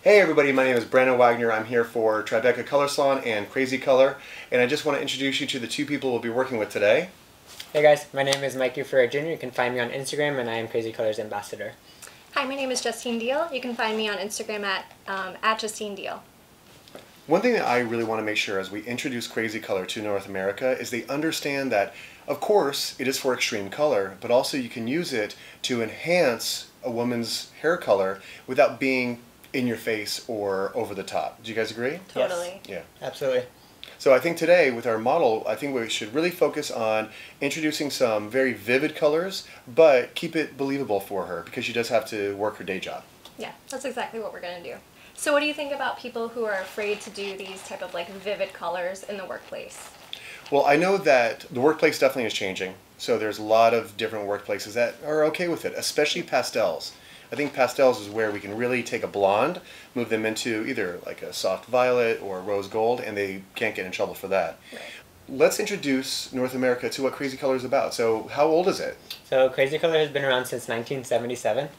Hey everybody, my name is Brandon Wagner. I'm here for Tribeca Color Salon and Crazy Color, and I just want to introduce you to the two people we'll be working with today. Hey guys, my name is Mikey Ferrer Jr. You can find me on Instagram, and I am Crazy Color's ambassador. Hi, my name is Justine Deal. You can find me on Instagram at Justine Deal. One thing that I really want to make sure as we introduce Crazy Color to North America is they understand that, of course, it is for extreme color, but also you can use it to enhance a woman's hair color without being in your face or over the top. Do you guys agree? Totally. Yeah. Absolutely. So I think today with our model, I think we should really focus on introducing some very vivid colors, but keep it believable for her because she does have to work her day job. Yeah, that's exactly what we're going to do. So what do you think about people who are afraid to do these type of like vivid colors in the workplace? Well, I know that the workplace definitely is changing. So there's a lot of different workplaces that are okay with it, especially pastels. I think pastels is where we can really take a blonde, move them into either like a soft violet or rose gold, and they can't get in trouble for that. Right. Let's introduce North America to what Crazy Color is about. So how old is it? So Crazy Color has been around since 1977.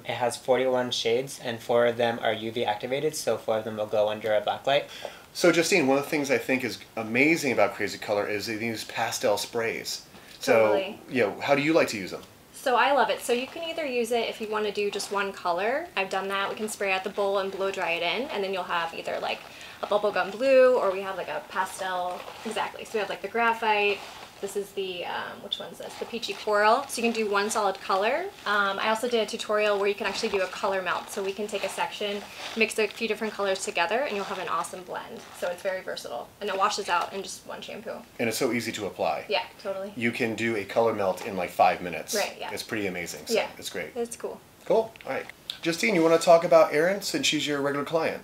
It has 41 shades, and 4 of them are UV activated, so 4 of them will glow under a black light. So Justine, one of the things I think is amazing about Crazy Color is they use pastel sprays. So, Totally. how do you like to use them? So I love it. So you can either use it if you want to do just one color. I've done that. We can spray out the bowl and blow dry it in, and then you'll have either like a bubblegum blue or we have like a pastel. Exactly. So we have like the graphite. This is the, which one's this? The peachy coral. So you can do one solid color. I also did a tutorial where you can actually do a color melt. So we can take a section, mix a few different colors together, and you'll have an awesome blend. So it's very versatile. And it washes out in just one shampoo. And it's so easy to apply. Yeah, totally. You can do a color melt in like 5 minutes. Right, yeah. It's pretty amazing. So Yeah. it's great. It's cool. Cool. All right. Justine, you want to talk about Erin since she's your regular client?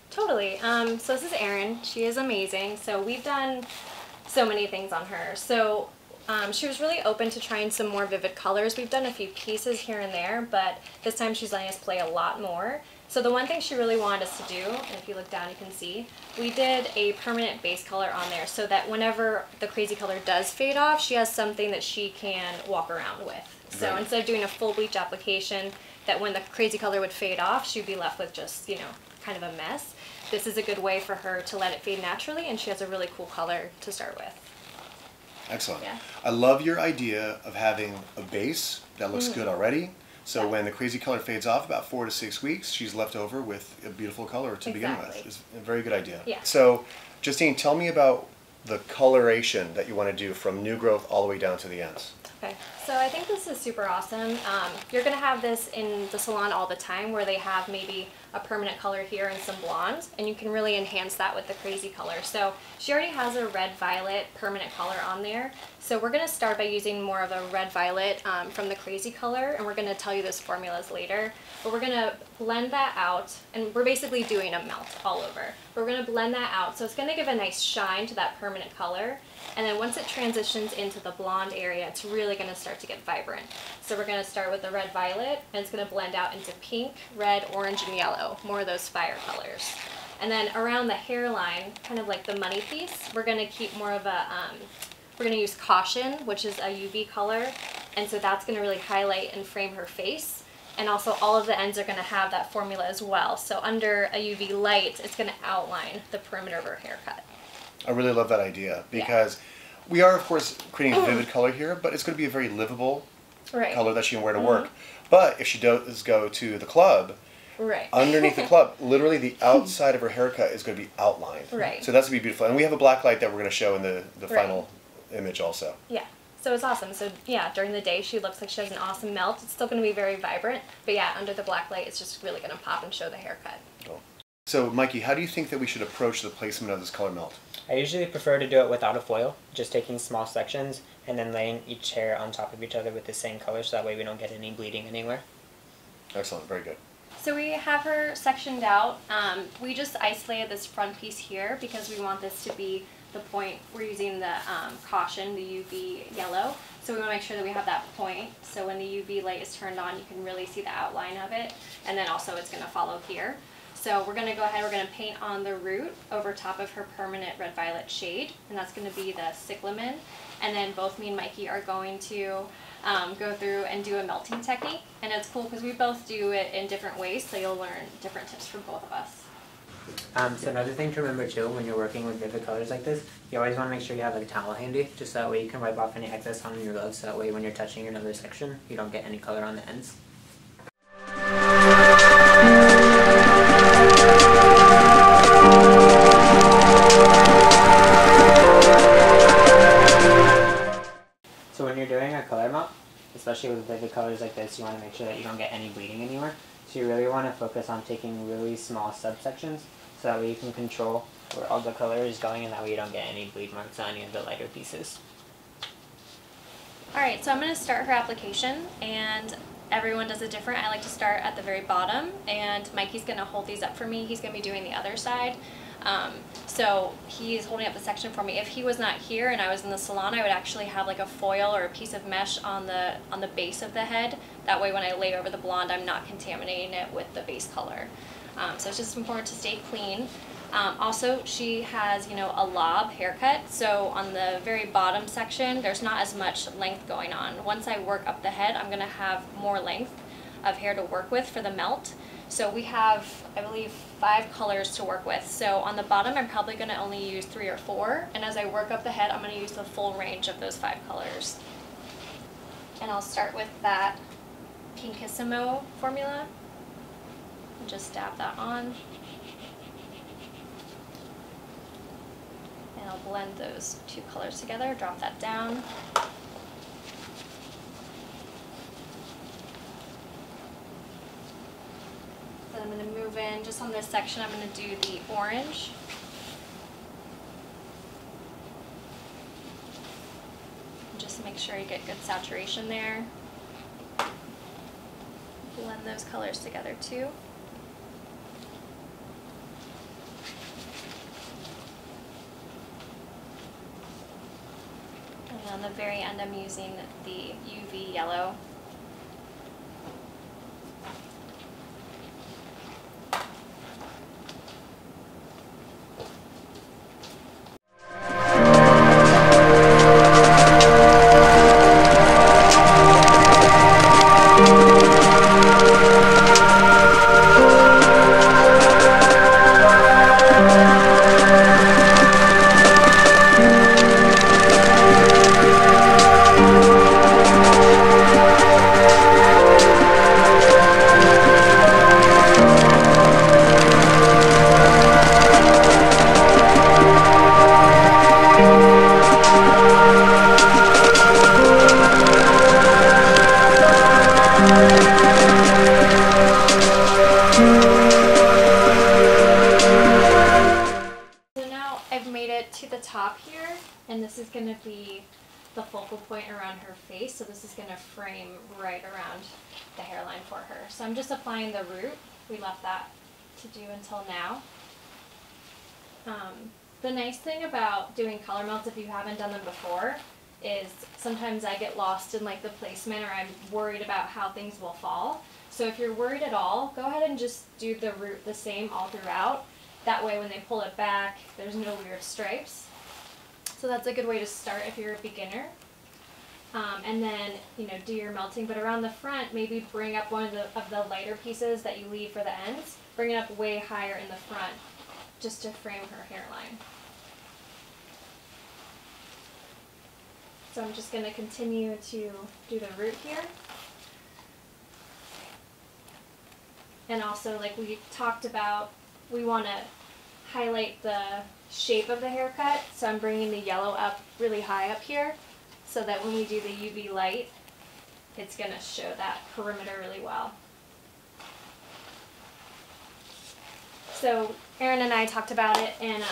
Totally. So this is Erin. She is amazing. So we've done so many things on her. So she was really open to trying some more vivid colors. We've done a few pieces here and there, but this time she's letting us play a lot more. So the one thing she really wanted us to do, and if you look down you can see, we did a permanent base color on there so that whenever the Crazy Color does fade off, she has something that she can walk around with. So Right. instead of doing a full bleach application, that when the Crazy Color would fade off, she'd be left with just, kind of a mess. This is a good way for her to let it fade naturally, and she has a really cool color to start with. Excellent. Yeah. I love your idea of having a base that looks good already. So when the Crazy Color fades off, about 4 to 6 weeks, she's left over with a beautiful color to begin with. Exactly. It's a very good idea. Yeah. So, Justine, tell me about the coloration that you want to do from new growth all the way down to the ends. Okay, so I think this is super awesome. You're going to have this in the salon all the time where they have maybe a permanent color here and some blonde, and you can really enhance that with the Crazy Color. So she already has a red-violet permanent color on there. So we're going to start by using more of a red-violet from the Crazy Color, and we're going to tell you those formulas later. But we're going to blend that out, and we're basically doing a melt all over. We're going to blend that out, so it's going to give a nice shine to that permanent color. And then once it transitions into the blonde area, it's really going to start to get vibrant. So we're going to start with the red-violet, and it's going to blend out into pink, red, orange, and yellow. More of those fire colors. And then around the hairline, kind of like the money piece, we're going to keep more of a, we're going to use Caution, which is a UV color. And so that's going to really highlight and frame her face. And also all of the ends are going to have that formula as well. So under a UV light, it's going to outline the perimeter of her haircut. I really love that idea because we are, of course, creating a vivid color here, but it's going to be a very livable color that she can wear to work. But if she does go to the club, underneath the club, literally the outside of her haircut is going to be outlined. Right. So that's going to be beautiful. And we have a black light that we're going to show in the final image also. Yeah. So it's awesome. So yeah, during the day she looks like she has an awesome melt. It's still going to be very vibrant, but yeah, under the black light it's just really going to pop and show the haircut. Cool. So Mikey, how do you think that we should approach the placement of this color melt? I usually prefer to do it without a foil, just taking small sections and then laying each hair on top of each other with the same color so that way we don't get any bleeding anywhere. Excellent. Very good. So we have her sectioned out. We just isolated this front piece here because we want this to be the point. We're using the Caution, the UV yellow. So we want to make sure that we have that point. So when the UV light is turned on, you can really see the outline of it. And then also it's going to follow here. So we're going to go ahead, we're going to paint on the root over top of her permanent red-violet shade. And that's going to be the cyclamen. And then both me and Mikey are going to go through and do a melting technique. And it's cool because we both do it in different ways, so you'll learn different tips from both of us. So another thing to remember too when you're working with vivid colors like this, you always want to make sure you have a towel handy, just that way you can wipe off any excess on your gloves, so that way when you're touching another section, you don't get any color on the ends. So when you're doing a color melt, especially with vivid colors like this, you want to make sure that you don't get any bleeding anywhere. So you really want to focus on taking really small subsections, so that way you can control where all the color is going, and that way you don't get any bleed marks on any of the lighter pieces. Alright, so I'm going to start her application, and everyone does it different. I like to start at the very bottom, and Mikey's going to hold these up for me. He's going to be doing the other side. So he's holding up the section for me. If he was not here and I was in the salon, I would actually have like a foil or a piece of mesh on the base of the head. That way when I lay over the blonde, I'm not contaminating it with the base color. So it's just important to stay clean. Also, she has, a lob haircut, so on the very bottom section, there's not as much length going on. Once I work up the head, I'm going to have more length of hair to work with for the melt. So we have, I believe, 5 colors to work with. So on the bottom, I'm probably going to only use 3 or 4, and as I work up the head, I'm going to use the full range of those 5 colors. And I'll start with that Pinkissimo formula, and just dab that on. And I'll blend those 2 colors together, drop that down. Then I'm going to move in, just on this section, I'm going to do the orange. And just make sure you get good saturation there. Blend those colors together too. And on the very end, I'm using the UV yellow. And this is going to be the focal point around her face, so this is going to frame right around the hairline for her. So I'm just applying the root. We left that to do until now. The nice thing about doing color melts, if you haven't done them before, is sometimes I get lost in like the placement, or I'm worried about how things will fall. So if you're worried at all, go ahead and just do the root the same all throughout. That way when they pull it back, there's no weird stripes. So that's a good way to start if you're a beginner. And then, do your melting, but around the front, maybe bring up one of the lighter pieces that you leave for the ends, bring it up way higher in the front, just to frame her hairline. So I'm just going to continue to do the root here. And also, like we talked about, we want to highlight the shape of the haircut, so I'm bringing the yellow up really high up here, so that when we do the UV light, it's going to show that perimeter really well. So Erin and I talked about it, and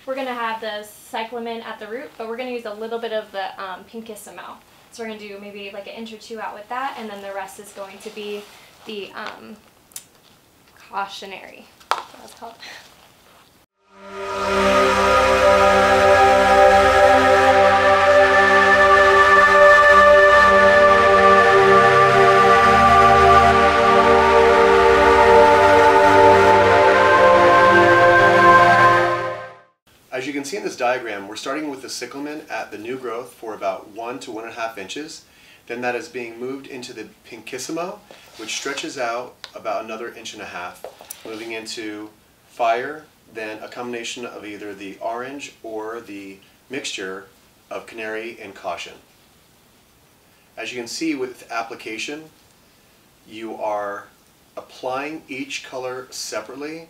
we're going to have the cyclamen at the root, but we're going to use a little bit of the Pinkissimo. So we're going to do maybe like an inch or two out with that, and then the rest is going to be the cautionary. That's what it's called. As you can see in this diagram, we're starting with the cyclamen at the new growth for about 1 to 1.5 inches. Then that is being moved into the Pinkissimo, which stretches out about another 1.5 inches, moving into Fire, then a combination of either the orange or the mixture of Canary and Caution. As you can see with application, you are applying each color separately,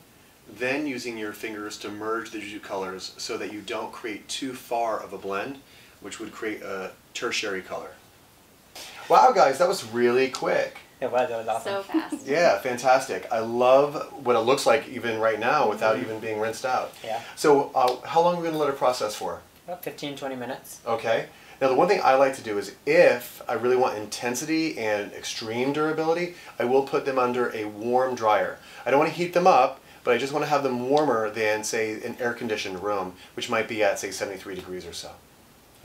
then using your fingers to merge the two colors so that you don't create too far of a blend, which would create a tertiary color. Wow guys, that was really quick. It was awesome. So fast. Yeah, fantastic. I love what it looks like even right now without even being rinsed out. Yeah. So how long are we going to let it process for? About 15-20 minutes. Okay. Now the one thing I like to do is if I really want intensity and extreme durability, I will put them under a warm dryer. I don't want to heat them up, but I just want to have them warmer than, say, an air-conditioned room, which might be at, say, 73 degrees or so.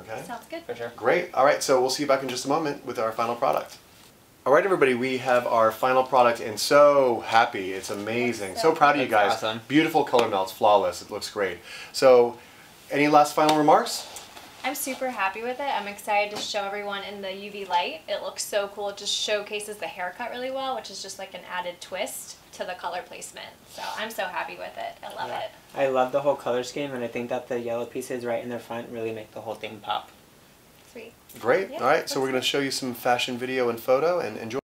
Okay? Sounds good. For sure. Great. All right, so we'll see you back in just a moment with our final product. All right, everybody, we have our final product, and so happy. It's amazing. So proud of you guys. Awesome. Beautiful color melts, flawless. It looks great. So, any last final remarks? I'm super happy with it. I'm excited to show everyone in the UV light. It looks so cool. It just showcases the haircut really well, which is just like an added twist to the color placement. So I'm so happy with it. I love it. I love the whole color scheme, and I think that the yellow pieces right in the front really make the whole thing pop. Sweet. Great. Yeah, All right, so we're that's going to show you some fashion video and photo, and enjoy.